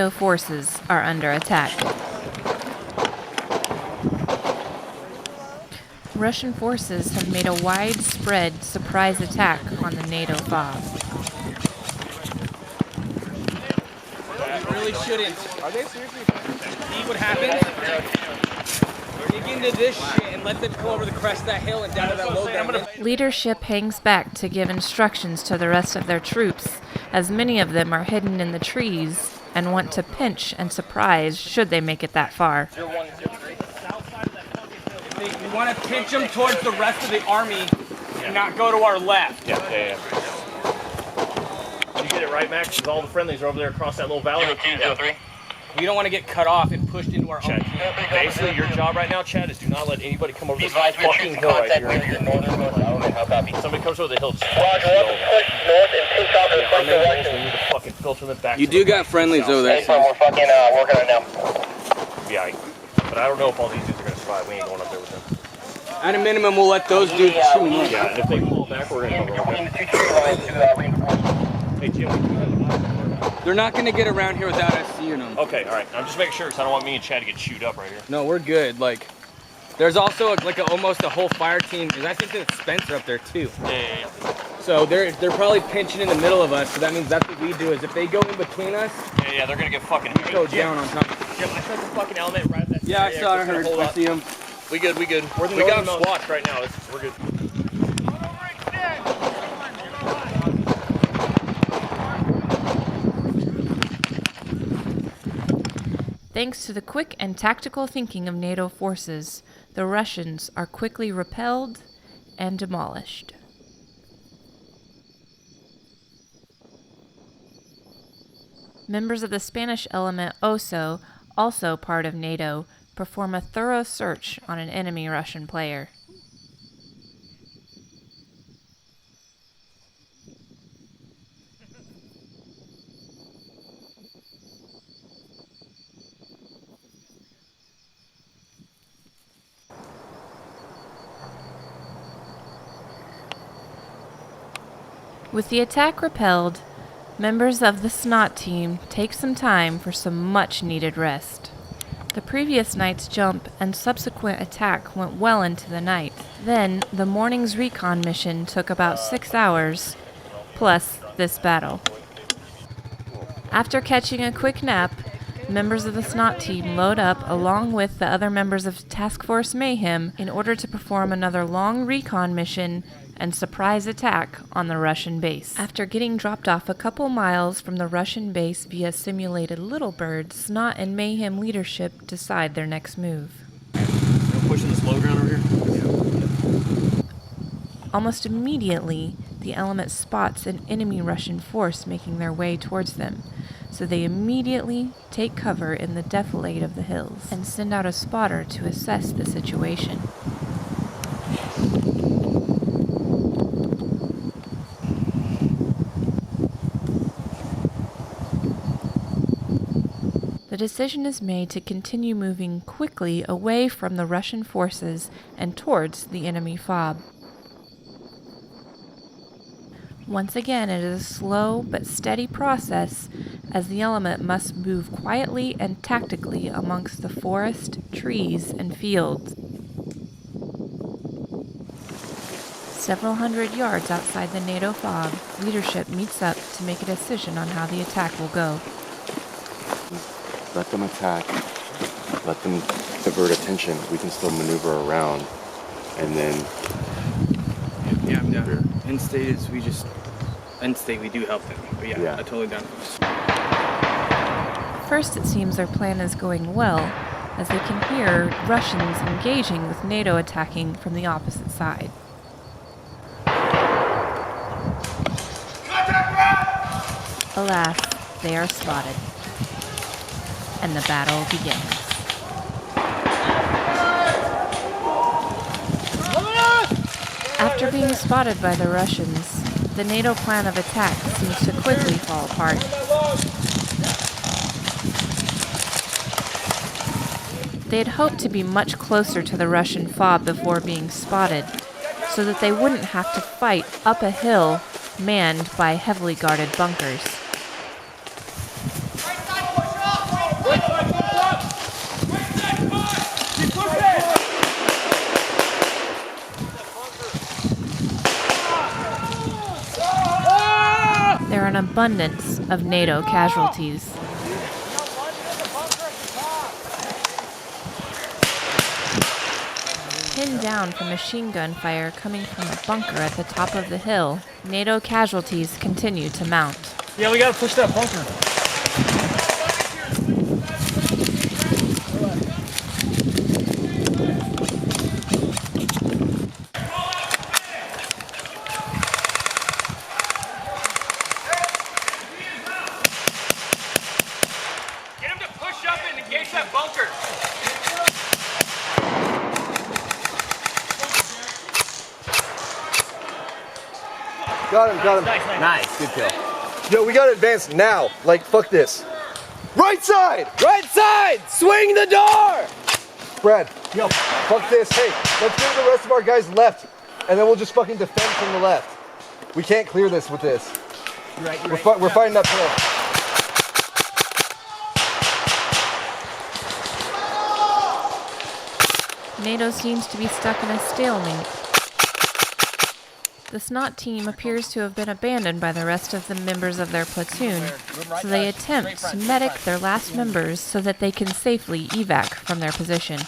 NATO forces are under attack. Russian forces have made a widespread surprise attack on the NATO fob. You really shouldn't. Are they seriously? See what happens? Dig into this shit and let them come over the crest of that hill and down to that low down. Leadership hangs back to give instructions to the rest of their troops, as many of them are hidden in the trees and want to pinch and surprise should they make it that far. You want to pinch them towards the rest of the army and not go to our left. Yeah. You get it right, Max? Because all the friendlies are over there across that little valley. We don't want to get cut off and pushed into our own. Basically, your job right now, Chad, is do not let anybody come over this fucking hill right here. Somebody comes over the hill. You do got friendlies over there. We're working on it now. Yeah, but I don't know if all these dudes are going to survive. We ain't going up there with them. At a minimum, we'll let those dudes shoot them. Yeah, and if they fall back, we're going to go over there. Hey, Jim. They're not going to get around here without us seeing them. Okay, all right. I'm just making sure because I don't want me and Chad to get chewed up right here. No, we're good. Like, there's also almost a whole fire team. Because I think there's Spencer up there too. Yeah. So they're probably pinching in the middle of us. So that means that's what we do. Is if they go in between us, Yeah, they're gonna get fucking. Go down on top. Jim, I saw the fucking element right at that. Yeah, I saw. I heard. I see him. We good. We got them squatched right now. We're good. Thanks to the quick and tactical thinking of NATO forces, the Russians are quickly repelled and demolished. Members of the Spanish element OSO, also part of NATO, perform a thorough search on an enemy Russian player. With the attack repelled, members of the SNOT team take some time for some much-needed rest. The previous night's jump and subsequent attack went well into the night. Then, the morning's recon mission took about 6 hours, plus this battle. After catching a quick nap, members of the SNOT team load up along with the other members of Task Force Mayhem in order to perform another long recon mission and surprise attack on the Russian base. After getting dropped off a couple miles from the Russian base via simulated Little Bird, SNOT and Mayhem leadership decide their next move. Pushing this low ground over here? Yeah. Almost immediately, the element spots an enemy Russian force making their way towards them, so they immediately take cover in the defilade of the hills and send out a spotter to assess the situation. The decision is made to continue moving quickly away from the Russian forces and towards the enemy fob. Once again, it is a slow but steady process as the element must move quietly and tactically amongst the forest, trees, and fields. Several hundred yards outside the NATO fob, leadership meets up to make a decision on how the attack will go. Let them attack, let them divert attention. We can still maneuver around, and then... Yeah, I'm down. End state is we do help them. But yeah. I'm totally down. First, it seems their plan is going well, as they can hear Russians engaging with NATO attacking from the opposite side. Alas, they are spotted, and the battle begins. After being spotted by the Russians, the NATO plan of attack seems to quickly fall apart. They had hoped to be much closer to the Russian fob before being spotted, so that they wouldn't have to fight up a hill manned by heavily guarded bunkers. abundance of NATO casualties. Pinned down from machine gun fire coming from a bunker at the top of the hill, NATO casualties continue to mount. Yeah, we gotta push that bunker. Get him to push up and engage that bunker. Got him. Nice, good kill. Yo, we gotta advance now. Like, fuck this. Right side! Right side! Swing the door! Brad, yo, fuck this. Hey, let's get the rest of our guys left, and then we'll just fucking defend from the left. We can't clear this with this. We're fighting uphill. NATO seems to be stuck in a stalemate. The SNOT team appears to have been abandoned by the rest of the members of their platoon, so they attempt to medic their last members so that they can safely evac from their position.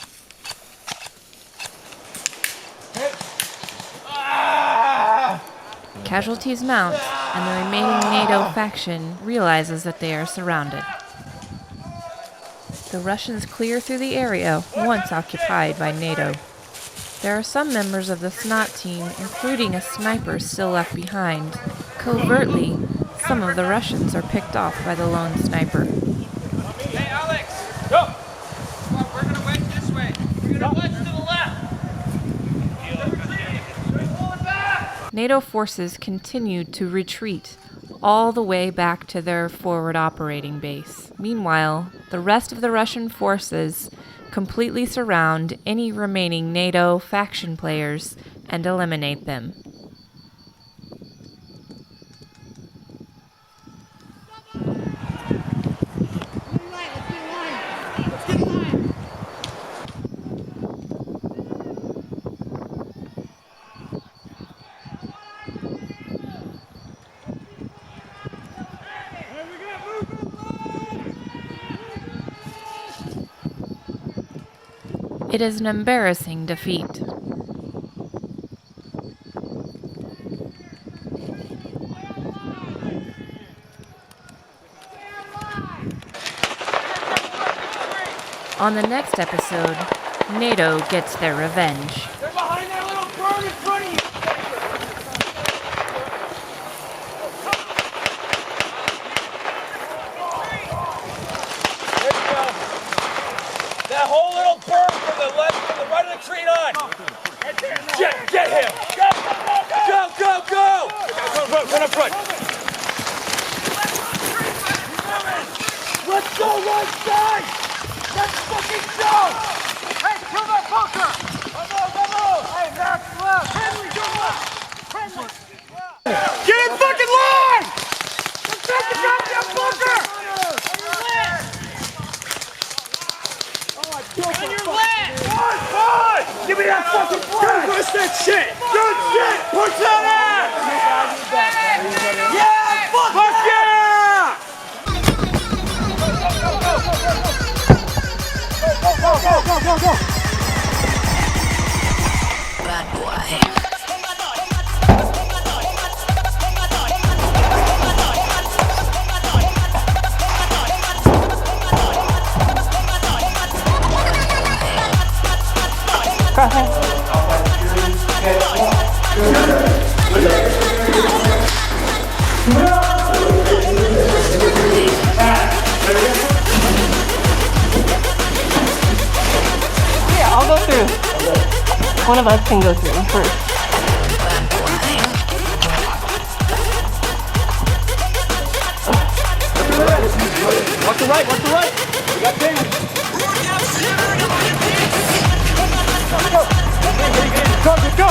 Casualties mount, and the remaining NATO faction realizes that they are surrounded. The Russians clear through the area once occupied by NATO. There are some members of the SNOT team, including a sniper, still left behind. Covertly, some of the Russians are picked off by the lone sniper. Hey, Alex! Go! We're gonna wedge this way. We're gonna wedge to the left. NATO forces continued to retreat all the way back to their forward operating base. Meanwhile, the rest of the Russian forces completely surround any remaining NATO faction players and eliminate them. It is an embarrassing defeat. On the next episode, NATO gets their revenge. They're behind that little bird in front of you! There you go. That whole little bird from the left, from the right of the tree line! Jet, get him! Go! Run up front! Let's go right side! Let's fucking go! Hey, kill that bunker! Come on! Hey, Max, left! Henry, go left! Get in fucking line! Let's take the goddamn bunker! On your left! Fine! Give me that fucking flag! Push that shit! Good shit! Push that ass! Yeah! Fuck yeah! Go! Bad boy. I'll go through. One of us can go through first. Watch the right! We got Dan! Go! Go!